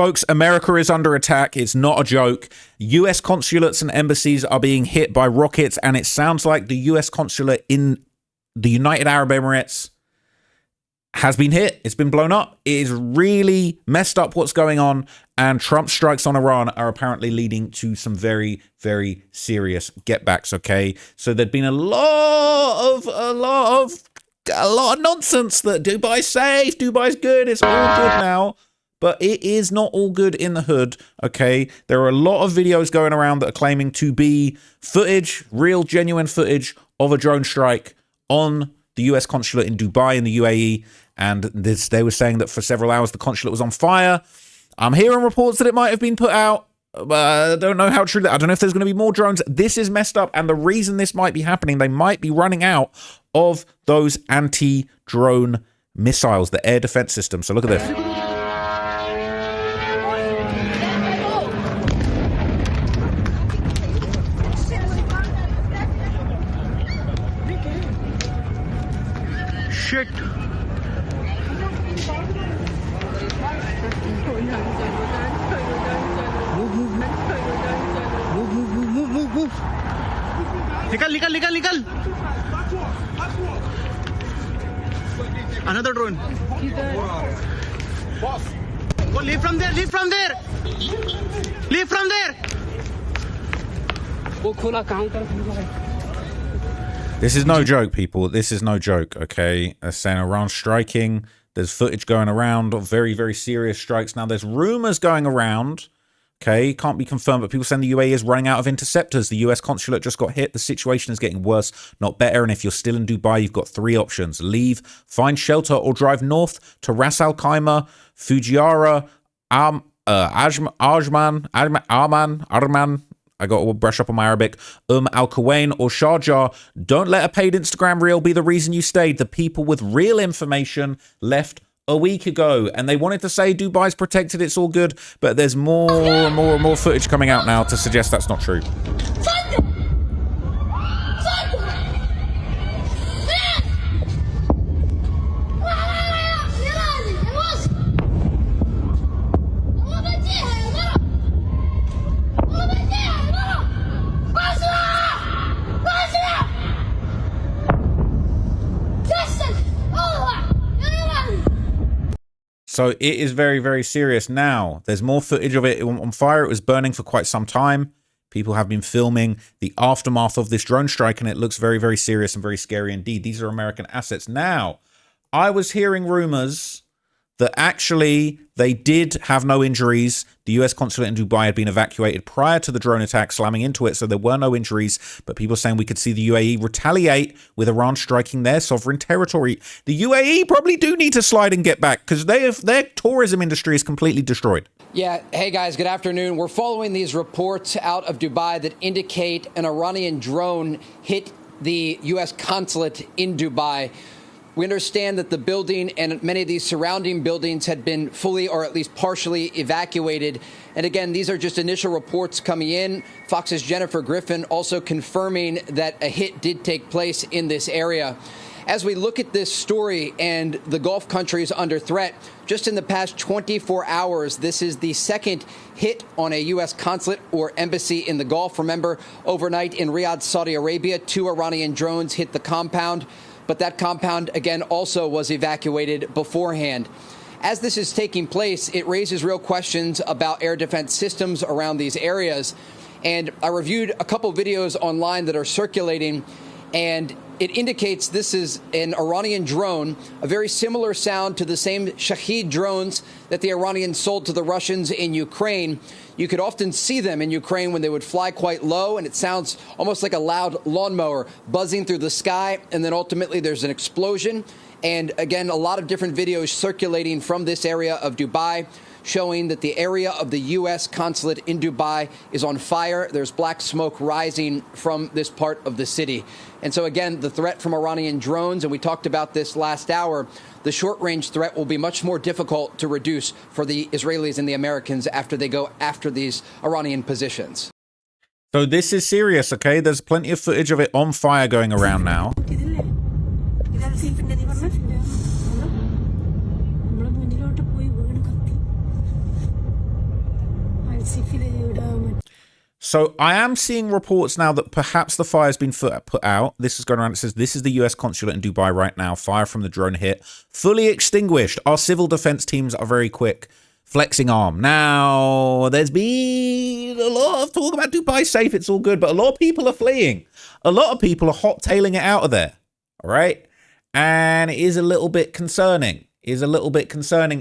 Folks, America is under attack. It's not a joke. US consulates and embassies are being hit by rockets, and it sounds like the US consulate in the United Arab Emirates has been hit. It's been blown up. It is really messed up what's going on, and Trump's strikes on Iran are apparently leading to some very, very serious getbacks, okay? So there'd been a lot of nonsense that Dubai's safe, Dubai's good, it's all good now. But it is not all good in the hood, okay? There are a lot of videos going around that are claiming to be footage, real, genuine footage of a drone strike on the US consulate in Dubai in the UAE. And they were saying that for several hours the consulate was on fire. I'm hearing reports that it might have been put out. But I don't know how true that. I don't know if there's going to be more drones. This is messed up. And the reason this might be happening, they might be running out of those anti-drone missiles, the air defense system. So look at this. Shit. Move. Nikal. Another drone. Boss. Go, leave from there. This is no joke, people. This is no joke, okay? They're saying Iran striking. There's footage going around of very, very serious strikes. Now, there's rumors going around, okay? Can't be confirmed, but people saying the UAE is running out of interceptors. The US consulate just got hit. The situation is getting worse, not better. And if you're still in Dubai, you've got three options. Leave, find shelter, or drive north to Ras Al Khaimah, Fujairah, Arman. I got to brush up on my Arabic. Al Quwain or Sharjah. Don't let a paid Instagram reel be the reason you stayed. The people with real information left a week ago, and they wanted to say Dubai's protected, it's all good, but there's more and more footage coming out now to suggest that's not true. So it is very, very serious now. There's more footage of it on fire. It was burning for quite some time. People have been filming the aftermath of this drone strike, and it looks very, very serious and very scary indeed. These are American assets. Now, I was hearing rumors that actually they did have no injuries. The US consulate in Dubai had been evacuated prior to the drone attack slamming into it, so there were no injuries. But people saying we could see the UAE retaliate with Iran striking their sovereign territory. The UAE probably do need to slide and get back because their tourism industry is completely destroyed. Yeah. Hey, guys. Good afternoon. We're following these reports out of Dubai that indicate an Iranian drone hit the U.S. consulate in Dubai. We understand that the building and many of these surrounding buildings had been fully or at least partially evacuated. And again, these are just initial reports coming in. Fox's Jennifer Griffin also confirming that a hit did take place in this area. As we look at this story and the Gulf countries under threat, just in the past 24 hours, this is the second hit on a U.S. consulate or embassy in the Gulf. Remember, overnight in Riyadh, Saudi Arabia, 2 Iranian drones hit the compound. But that compound, again, also was evacuated beforehand. As this is taking place, it raises real questions about air defense systems around these areas. And I reviewed a couple videos online that are circulating, and it indicates this is an Iranian drone, a very similar sound to the same Shahed drones that the Iranians sold to the Russians in Ukraine. You could often see them in Ukraine when they would fly quite low, and it sounds almost like a loud lawnmower buzzing through the sky, and then ultimately there's an explosion. And again, a lot of different videos circulating from this area of Dubai showing that the area of the U.S. consulate in Dubai is on fire. There's black smoke rising from this part of the city. And so, again, the threat from Iranian drones, and we talked about this last hour, the short-range threat will be much more difficult to reduce for the Israelis and the Americans after they go after these Iranian positions. So this is serious, okay? There's plenty of footage of it on fire going around now. So I am seeing reports now that perhaps the fire's been put out. This is going around. It says this is the US consulate in Dubai right now. Fire from the drone hit. Fully extinguished. Our civil defense teams are very quick. Flexing arm. Now, there's been a lot of talk about Dubai safe. It's all good. But a lot of people are fleeing. A lot of people are hot-tailing it out of there. All right? And it is a little bit concerning.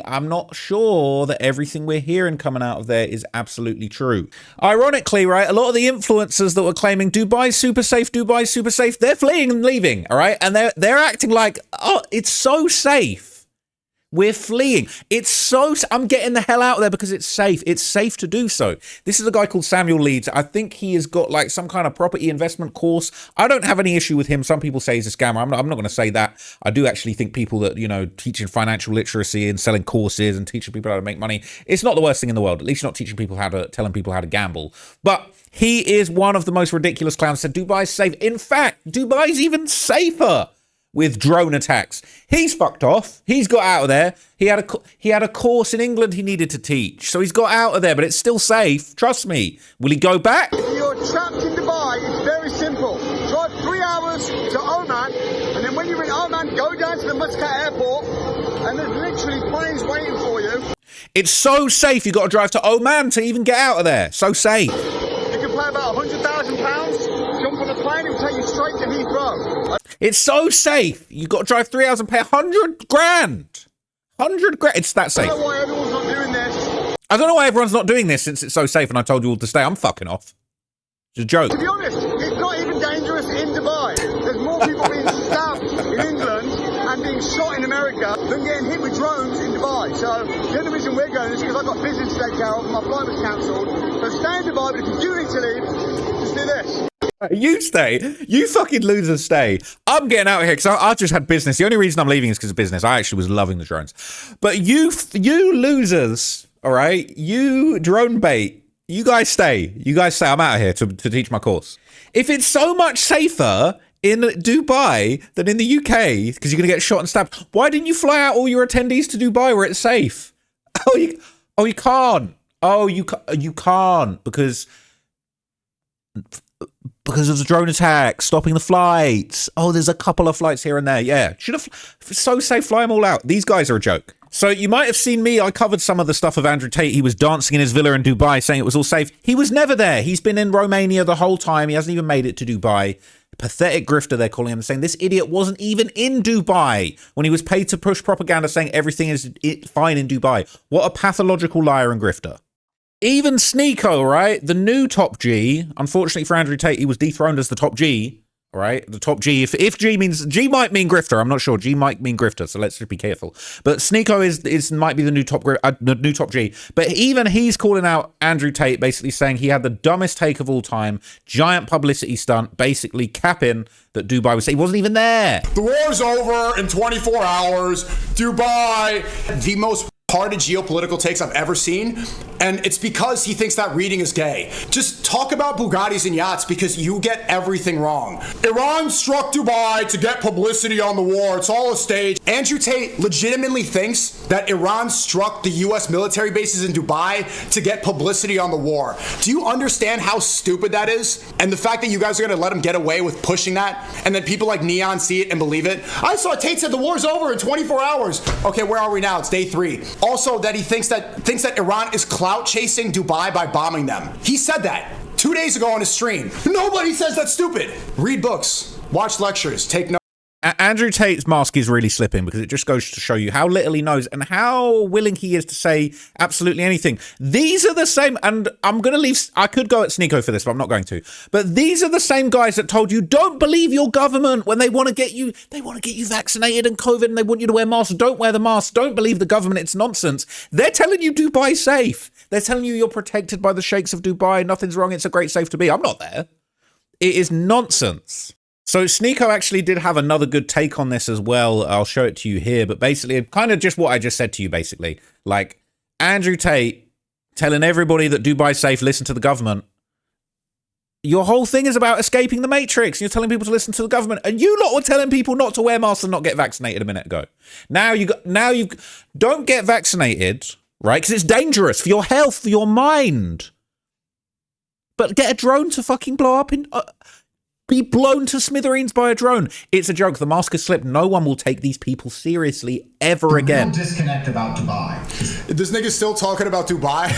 I'm not sure that everything we're hearing coming out of there is absolutely true. Ironically, right, a lot of the influencers that were claiming Dubai's super safe, they're fleeing and leaving, all right? And they're acting like, oh, it's so safe. We're fleeing. I'm getting the hell out of there because it's safe. It's safe to do so. This is a guy called Samuel Leeds. I think he has got like some kind of property investment course. I don't have any issue with him. Some people say he's a scammer. I'm not going to say that. I do actually think people that, teaching financial literacy and selling courses and teaching people how to make money, it's not the worst thing in the world. At least you're not telling people how to gamble. But he is one of the most ridiculous clowns. Said Dubai's safe. In fact, Dubai's even safer with drone attacks. He's fucked off. He's got out of there. He had a course in England he needed to teach. So he's got out of there, but it's still safe. Trust me. Will he go back? If you're trapped in Dubai, it's very simple. Drive 3 hours to Oman, and then when you're in Oman, go down to the Muscat airport, and there's literally planes waiting for you. It's so safe. You got to drive to Oman to even get out of there. So safe. You can pay about £100,000, jump on a plane, and take you straight to Heathrow. It's so safe. You got to drive 3 hours and pay 100 grand. 100 grand. It's that safe. I don't know why everyone's not doing this. I don't know why everyone's not doing this since it's so safe and I told you all to stay. I'm fucking off. It's a joke. To be honest, it's not even dangerous in Dubai. There's more people being stabbed in England and being shot in America than getting hit with drones in Dubai. So the only reason we're going is because I've got business to take care of and my flight was cancelled. So stay in Dubai, but if you do need to leave, just do this. You stay. You fucking losers stay. I'm getting out of here because I just had business. The only reason I'm leaving is because of business. I actually was loving the drones. But you losers, all right? You drone bait. You guys stay. I'm out of here to teach my course. If it's so much safer in Dubai than in the UK because you're going to get shot and stabbed, why didn't you fly out all your attendees to Dubai where it's safe? You can't. You can't because of the drone attack, stopping the flights. Oh, there's a couple of flights here and there. Yeah, should have. So safe, fly them all out. These guys are a joke. So you might have seen me. I covered some of the stuff of Andrew Tate. He was dancing in his villa in Dubai saying it was all safe. He was never there. He's been in Romania the whole time. He hasn't even made it to Dubai. Pathetic grifter, they're calling him, saying this idiot wasn't even in Dubai when he was paid to push propaganda saying everything is fine in Dubai. What a pathological liar and grifter. Even Sneeko, right? The new top G. Unfortunately for Andrew Tate, he was dethroned as the top G. Right? The top G. If G means G might mean grifter. I'm not sure. G might mean grifter, so let's just be careful. But Sneeko is might be the new top G. But even he's calling out Andrew Tate, basically saying he had the dumbest take of all time, giant publicity stunt, basically capping that Dubai was. He wasn't even there. The war's over in 24 hours. Dubai, the most retarded geopolitical takes I've ever seen, and it's because he thinks that reading is gay. Just talk about Bugattis and yachts because you get everything wrong. Iran struck Dubai to get publicity on the war. It's all a stage. Andrew Tate legitimately thinks that Iran struck the US military bases in Dubai to get publicity on the war. Do you understand how stupid that is? And the fact that you guys are going to let him get away with pushing that, and then people like Neon see it and believe it? I saw Tate said the war's over in 24 hours. Okay, where are we now? It's day 3. Also, that he thinks that Iran is clout chasing Dubai by bombing them. He said that 2 days ago on his stream. Nobody says that's stupid. Read books, watch lectures, take notes. Andrew Tate's mask is really slipping because it just goes to show you how little he knows and how willing he is to say absolutely anything. These are the same, and I'm going to leave, I could go at Sneeko for this, but I'm not going to. But these are the same guys that told you, don't believe your government when they want to get you vaccinated and COVID and they want you to wear masks. Don't wear the mask. Don't believe the government. It's nonsense. They're telling you Dubai's safe. They're telling you you're protected by the sheikhs of Dubai. Nothing's wrong. It's a great safe to be. I'm not there. It is nonsense. So Sneeko actually did have another good take on this as well. I'll show it to you here. But basically, kind of just what I just said to you, basically. Like, Andrew Tate telling everybody that Dubai's safe, listen to the government. Your whole thing is about escaping the matrix. You're telling people to listen to the government. And you lot were telling people not to wear masks and not get vaccinated a minute ago. Now you don't get vaccinated, right? Because it's dangerous for your health, for your mind. But get a drone to fucking blow up in... be blown to smithereens by a drone. It's a joke. The mask has slipped. No one will take these people seriously ever again. Real disconnect about Dubai. This nigga's still talking about Dubai.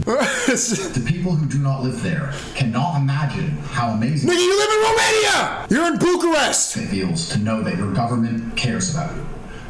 The people who do not live there cannot imagine how amazing Nigga, you live in Romania! You're in Bucharest! it feels to know that your government cares about you.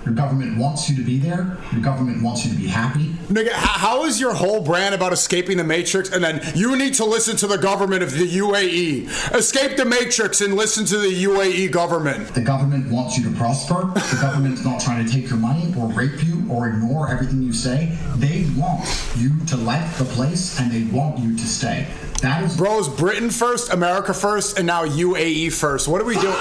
Your government wants you to be there. Your government wants you to be happy. Nigga, how is your whole brand about escaping the Matrix and then you need to listen to the government of the UAE? Escape the Matrix and listen to the UAE government. The government wants you to prosper. The government's not trying to take your money or rape you or ignore everything you say. They want you to like the place and they want you to stay. That is... Bro, it's Britain first, America first, and now UAE first. What are we doing?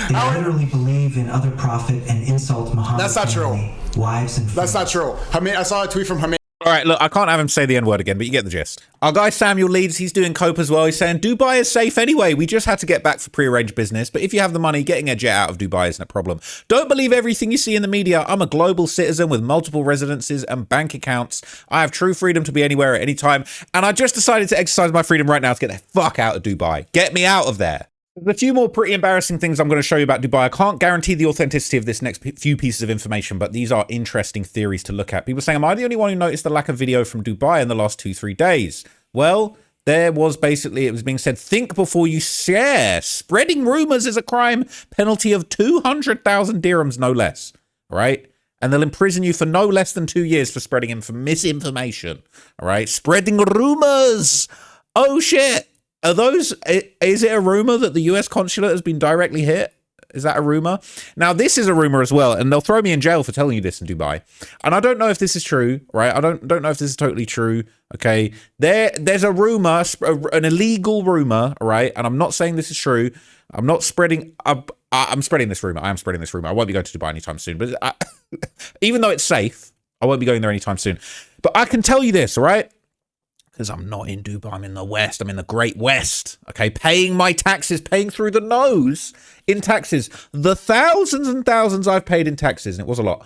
They literally believe in other prophet and insult Muhammad. That's not true. Wives and That's not true. I saw a tweet from Hamid. All right, look, I can't have him say the N-word again, but you get the gist. Our guy Samuel Leeds, he's doing cope as well. He's saying, Dubai is safe anyway. We just had to get back for prearranged business. But if you have the money, getting a jet out of Dubai isn't a problem. Don't believe everything you see in the media. I'm a global citizen with multiple residences and bank accounts. I have true freedom to be anywhere at any time. And I just decided to exercise my freedom right now to get the fuck out of Dubai. Get me out of there. There's a few more pretty embarrassing things I'm going to show you about Dubai. I can't guarantee the authenticity of this next few pieces of information, but these are interesting theories to look at. People saying, am I the only one who noticed the lack of video from Dubai in the last 2-3 days? Well, there was basically, it was being said, think before you share. Spreading rumors is a crime, penalty of 200,000 dirhams, no less. All right? And they'll imprison you for no less than 2 years for spreading misinformation. All right? Spreading rumors. Oh, shit. Are those, is it a rumor that the US consulate has been directly hit? Is that a rumor? Now, this is a rumor as well, and they'll throw me in jail for telling you this in Dubai. And I don't know if this is true, right? I don't know if this is totally true, okay? There's a rumor, an illegal rumor, right? And I'm not saying this is true. I'm not spreading, I'm spreading this rumor. I am spreading this rumor. I won't be going to Dubai anytime soon. But even though it's safe, I won't be going there anytime soon. But I can tell you this, all right? Because I'm not in Dubai, I'm in the West, I'm in the Great West, okay? Paying my taxes, paying through the nose in taxes. The thousands and thousands I've paid in taxes, and it was a lot,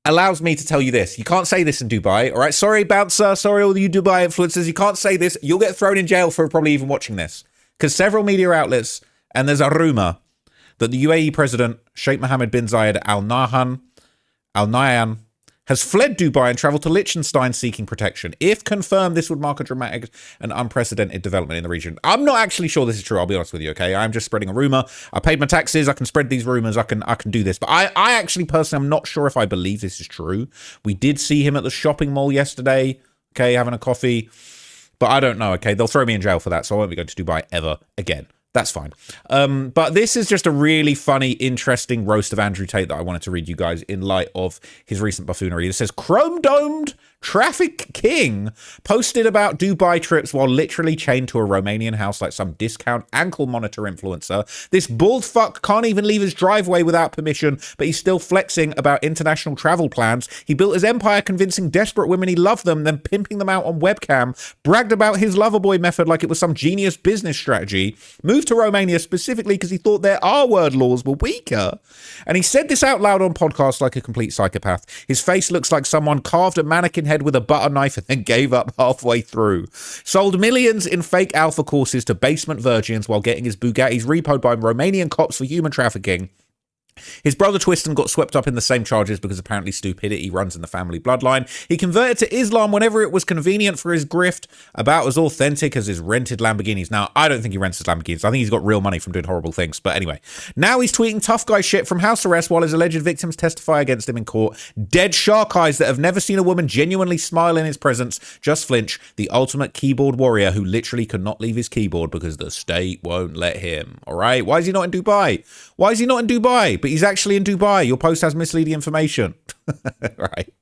allows me to tell you this. You can't say this in Dubai, all right? Sorry, bouncer, sorry, all you Dubai influencers, you can't say this. You'll get thrown in jail for probably even watching this. Because several media outlets, and there's a rumor that the UAE president, Sheikh Mohammed bin Zayed Al Nahyan, has fled Dubai and traveled to Liechtenstein seeking protection. If confirmed, this would mark a dramatic and unprecedented development in the region. I'm not actually sure this is true, I'll be honest with you, okay? I'm just spreading a rumor. I paid my taxes, I can spread these rumors, I can do this. But I actually personally, I'm not sure if I believe this is true. We did see him at the shopping mall yesterday, okay, having a coffee. But I don't know, okay? They'll throw me in jail for that, so I won't be going to Dubai ever again. That's fine. But this is just a really funny, interesting roast of Andrew Tate that I wanted to read you guys in light of his recent buffoonery. It says, chrome-domed traffic king posted about Dubai trips while literally chained to a Romanian house like some discount ankle monitor influencer. This bald fuck can't even leave his driveway without permission, but he's still flexing about international travel plans. He built his empire convincing desperate women he loved them, then pimping them out on webcam, bragged about his loverboy method like it was some genius business strategy, moved to Romania specifically because he thought their R-word laws were weaker. And he said this out loud on podcasts like a complete psychopath. His face looks like someone carved a mannequin head with a butter knife and then gave up halfway through. Sold millions in fake alpha courses to basement virgins while getting his Bugattis repoed by Romanian cops for human trafficking. His brother Twiston got swept up in the same charges because apparently stupidity runs in the family bloodline. He converted to Islam whenever it was convenient for his grift, about as authentic as his rented Lamborghinis. Now, I don't think he rents his Lamborghinis. I think he's got real money from doing horrible things. But anyway, now he's tweeting tough guy shit from house arrest while his alleged victims testify against him in court. Dead shark eyes that have never seen a woman genuinely smile in his presence just flinch. The ultimate keyboard warrior who literally could not leave his keyboard because the state won't let him. All right? Why is he not in Dubai? Why is he not in Dubai? But he's actually in Dubai. Your post has misleading information. Right.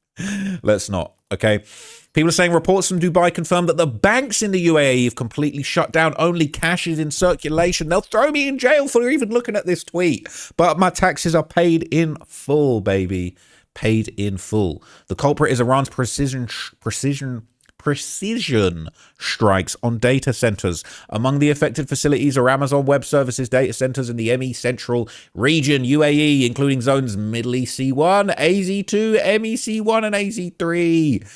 Let's not. Okay. People are saying reports from Dubai confirm that the banks in the UAE have completely shut down. Only cash is in circulation. They'll throw me in jail for even looking at this tweet. But my taxes are paid in full, baby. Paid in full. The culprit is Iran's precision precision strikes on data centers. Among the affected facilities are Amazon Web Services data centers in the ME Central region, UAE, including zones Middle East C1, AZ2, MEC1, and AZ3.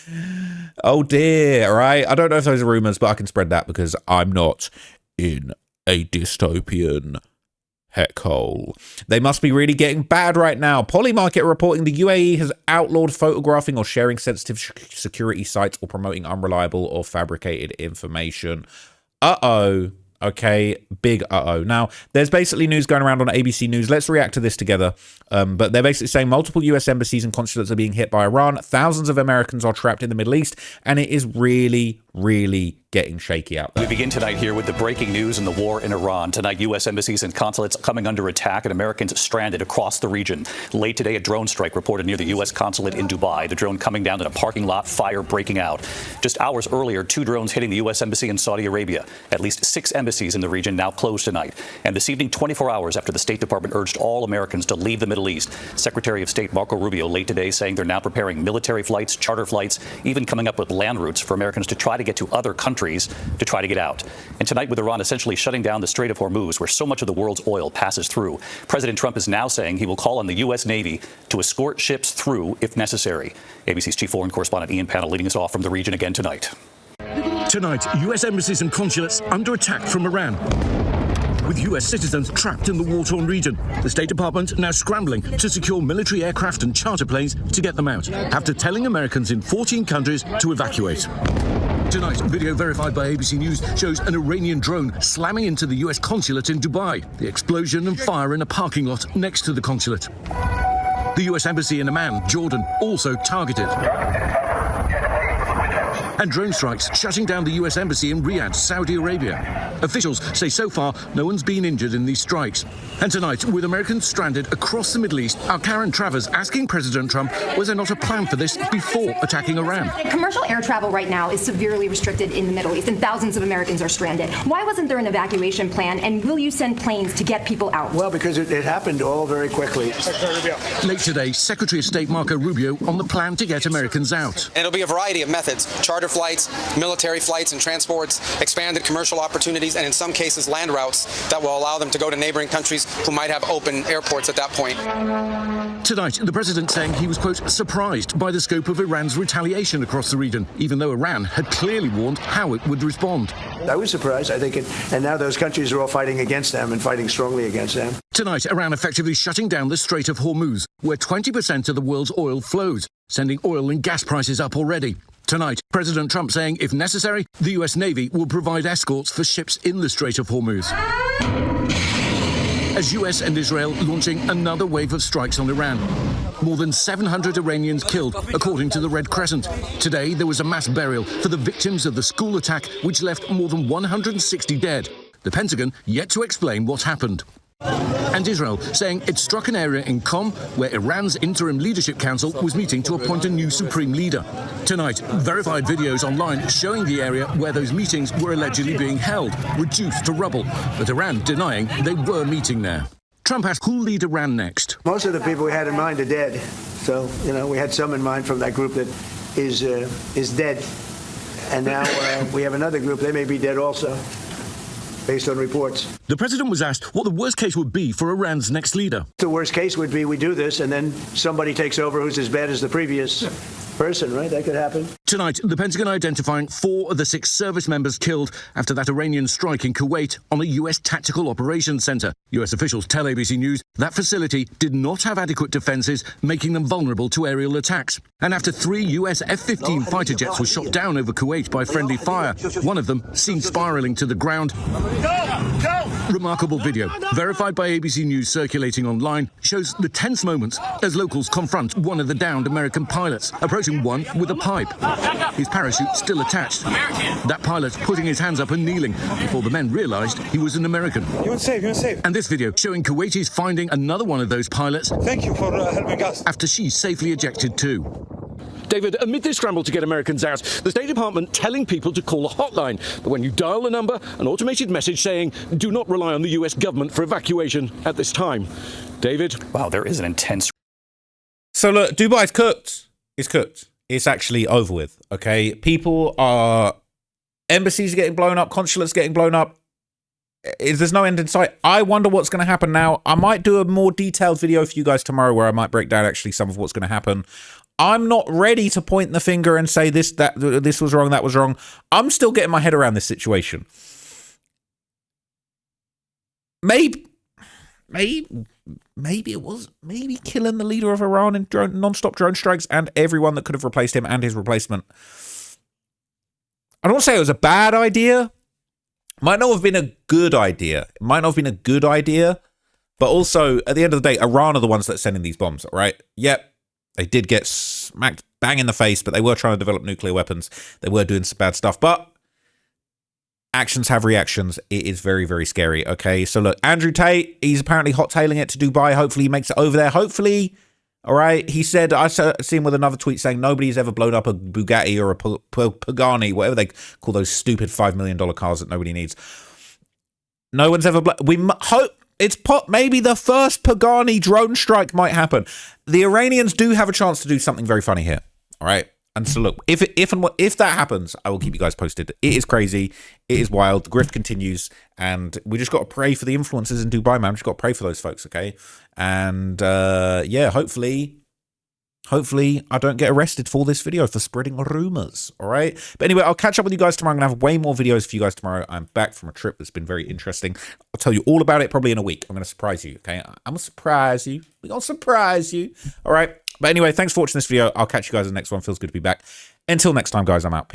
Oh dear, all right? I don't know if those are rumors, but I can spread that because I'm not in a dystopian heck hole. They must be really getting bad right now. Polymarket reporting the UAE has outlawed photographing or sharing sensitive security sites or promoting unreliable or fabricated information. Uh-oh. Okay, big uh-oh. Now, there's basically news going around on ABC News. Let's react to this together. But they're basically saying multiple US embassies and consulates are being hit by Iran. Thousands of Americans are trapped in the Middle East, and it is really, really getting shaky out there. We begin tonight here with the breaking news in the war in Iran. Tonight, U.S. embassies and consulates coming under attack and Americans stranded across the region. Late today, a drone strike reported near the U.S. consulate in Dubai. The drone coming down in a parking lot, fire breaking out. Just hours earlier, 2 drones hitting the U.S. embassy in Saudi Arabia. At least 6 embassies in the region now closed tonight. And this evening, 24 hours after the State Department urged all Americans to leave the Middle East, Secretary of State Marco Rubio late today saying they're now preparing military flights, charter flights, even coming up with land routes for Americans to try to get to other countries to try to get out. And tonight, with Iran essentially shutting down the Strait of Hormuz, where so much of the world's oil passes through, President Trump is now saying he will call on the U.S. Navy to escort ships through if necessary. ABC's chief foreign correspondent Ian Pannell leading us off from the region again tonight. Tonight, U.S. embassies and consulates under attack from Iran, with U.S. citizens trapped in the war-torn region. The State Department now scrambling to secure military aircraft and charter planes to get them out, after telling Americans in 14 countries to evacuate. Tonight, video verified by ABC News shows an Iranian drone slamming into the U.S. consulate in Dubai. The explosion and fire in a parking lot next to the consulate. The U.S. embassy in Amman, Jordan, also targeted. And drone strikes shutting down the U.S. embassy in Riyadh, Saudi Arabia. Officials say so far no one's been injured in these strikes. And tonight, with Americans stranded across the Middle East, our Karen Travers asking President Trump, was there not a plan for this before attacking Iran? Commercial air travel right now is severely restricted in the Middle East, and thousands of Americans are stranded. Why wasn't there an evacuation plan, and will you send planes to get people out? Well, because it happened all very quickly. Late today, Secretary of State Marco Rubio on the plan to get Americans out. And it'll be a variety of methods: charter flights, military flights and transports, expanded commercial opportunities, and in some cases land routes that will allow them to go to neighboring countries who might have open airports at that point. Tonight, the president saying he was, quote, surprised by the scope of Iran's retaliation across the region, even though Iran had clearly warned how it would respond. I was surprised, I think, and now those countries are all fighting against them and fighting strongly against them. Tonight, Iran effectively shutting down the Strait of Hormuz, where 20% of the world's oil flows, sending oil and gas prices up already. Tonight, President Trump saying, if necessary, the U.S. Navy will provide escorts for ships in the Strait of Hormuz. As U.S. and Israel launching another wave of strikes on Iran. More than 700 Iranians killed, according to the Red Crescent. Today, there was a mass burial for the victims of the school attack, which left more than 160 dead. The Pentagon yet to explain what happened. And Israel saying it struck an area in Qom where Iran's Interim Leadership Council was meeting to appoint a new supreme leader. Tonight, verified videos online showing the area where those meetings were allegedly being held, reduced to rubble, but Iran denying they were meeting there. Trump asked who'll lead Iran next. Most of the people we had in mind are dead. So, we had some in mind from that group that is dead. And now we have another group, they may be dead also, based on reports. The president was asked what the worst case would be for Iran's next leader. The worst case would be we do this and then somebody takes over who's as bad as the previous person, right? That could happen. Tonight, the Pentagon identifying 4 of the 6 service members killed after that Iranian strike in Kuwait on a U.S. tactical operations center. U.S. officials tell ABC News that facility did not have adequate defenses, making them vulnerable to aerial attacks. And after 3 U.S. F-15 fighter jets were shot down over Kuwait by friendly fire, one of them seen spiraling to the ground. Remarkable video, verified by ABC News circulating online, shows the tense moments as locals confront one of the downed American pilots, approaching one with a pipe. His parachute still attached. That pilot putting his hands up and kneeling before the men realized he was an American. You're safe. And this video showing Kuwaitis finding another one of those pilots. Thank you for helping us. After she's safely ejected too. David, amid this scramble to get Americans out, the State Department telling people to call a hotline. But when you dial the number, an automated message saying, do not rely on the U.S. government for evacuation at this time. David? Wow, there is an intense... So look, Dubai's cooked. It's cooked. It's actually over with, okay? Embassies are getting blown up, consulates getting blown up. There's no end in sight. I wonder what's going to happen now. I might do a more detailed video for you guys tomorrow where I might break down actually some of what's going to happen. I'm not ready to point the finger and say this was wrong, that was wrong. I'm still getting my head around this situation. Maybe it was killing the leader of Iran in non-stop drone strikes and everyone that could have replaced him and his replacement. I don't want to say it was a bad idea. Might not have been a good idea. It might not have been a good idea. But also, at the end of the day, Iran are the ones that are sending these bombs, all right? Yep, they did get smacked bang in the face, but they were trying to develop nuclear weapons. They were doing some bad stuff. But actions have reactions. It is very, very scary, okay? So look, Andrew Tate, he's apparently hot-tailing it to Dubai. Hopefully he makes it over there. Hopefully, all right? He said, I see him with another tweet saying nobody's ever blown up a Bugatti or a Pagani, whatever they call those stupid $5 million cars that nobody needs. No one's ever... We hope... Maybe the first Pagani drone strike might happen. The Iranians do have a chance to do something very funny here, all right? And so look, if that happens, I will keep you guys posted. It is crazy. It is wild. The grift continues. And we just got to pray for the influencers in Dubai, man. We just got to pray for those folks, okay? And yeah, hopefully I don't get arrested for this video for spreading rumors, all right? But anyway, I'll catch up with you guys tomorrow. I'm going to have way more videos for you guys tomorrow. I'm back from a trip that's been very interesting. I'll tell you all about it probably in a week. I'm going to surprise you, okay? I'm going to surprise you. We're going to surprise you, all right? But anyway, thanks for watching this video. I'll catch you guys in the next one. Feels good to be back. Until next time, guys, I'm out. Peace.